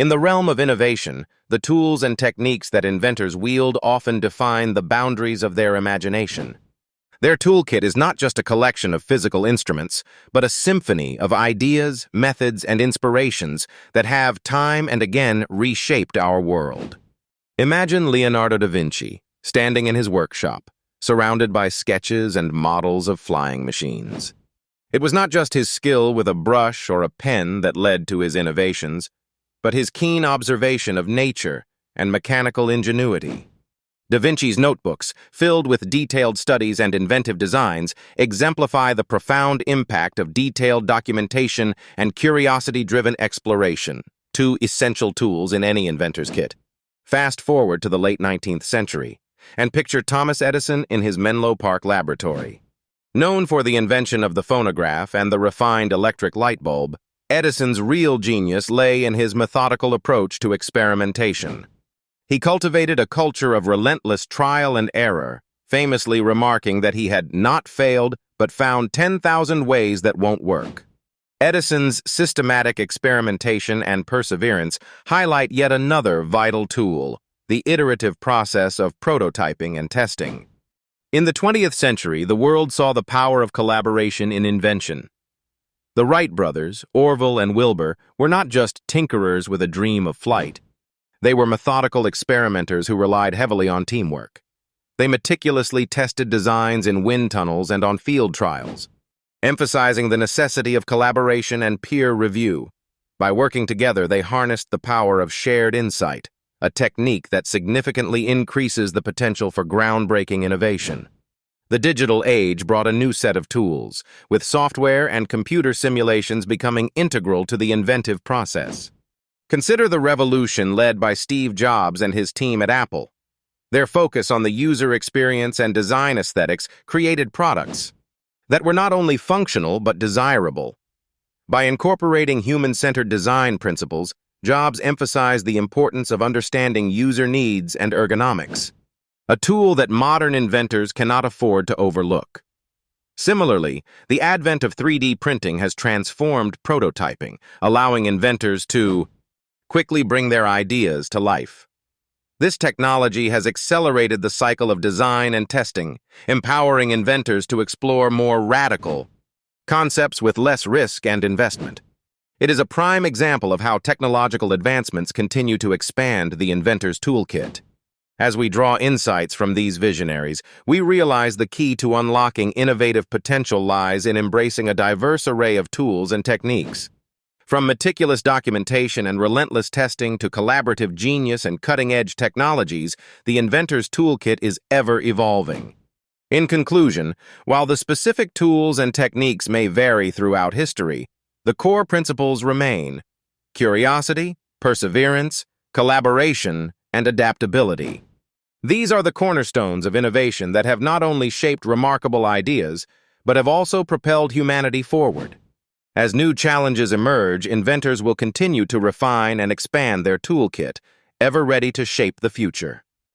In the realm of innovation, the tools and techniques that inventors wield often define the boundaries of their imagination. Their toolkit is not just a collection of physical instruments, but a symphony of ideas, methods, and inspirations that have time and again reshaped our world. Imagine Leonardo da Vinci, standing in his workshop, surrounded by sketches and models of flying machines. It was not just his skill with a brush or a pen that led to his innovations, but his keen observation of nature and mechanical ingenuity. Da Vinci's notebooks, filled with detailed studies and inventive designs, exemplify the profound impact of detailed documentation and curiosity-driven exploration, two essential tools in any inventor's kit. Fast forward to the late 19th century, and picture Thomas Edison in his Menlo Park laboratory. Known for the invention of the phonograph and the refined electric light bulb, Edison's real genius lay in his methodical approach to experimentation. He cultivated a culture of relentless trial and error, famously remarking that he had not failed but found 10,000 ways that won't work. Edison's systematic experimentation and perseverance highlight yet another vital tool, the iterative process of prototyping and testing. In the 20th century, the world saw the power of collaboration in invention. The Wright brothers, Orville and Wilbur, were not just tinkerers with a dream of flight. They were methodical experimenters who relied heavily on teamwork. They meticulously tested designs in wind tunnels and on field trials, emphasizing the necessity of collaboration and peer review. By working together, they harnessed the power of shared insight, a technique that significantly increases the potential for groundbreaking innovation. The digital age brought a new set of tools, with software and computer simulations becoming integral to the inventive process. Consider the revolution led by Steve Jobs and his team at Apple. Their focus on the user experience and design aesthetics created products that were not only functional but desirable. By incorporating human-centered design principles, Jobs emphasized the importance of understanding user needs and ergonomics, a tool that modern inventors cannot afford to overlook. Similarly, the advent of 3D printing has transformed prototyping, allowing inventors to quickly bring their ideas to life. This technology has accelerated the cycle of design and testing, empowering inventors to explore more radical concepts with less risk and investment. It is a prime example of how technological advancements continue to expand the inventor's toolkit. As we draw insights from these visionaries, we realize the key to unlocking innovative potential lies in embracing a diverse array of tools and techniques. From meticulous documentation and relentless testing to collaborative genius and cutting-edge technologies, the inventor's toolkit is ever evolving. In conclusion, while the specific tools and techniques may vary throughout history, the core principles remain: curiosity, perseverance, collaboration, and adaptability. These are the cornerstones of innovation that have not only shaped remarkable ideas, but have also propelled humanity forward. As new challenges emerge, inventors will continue to refine and expand their toolkit, ever ready to shape the future.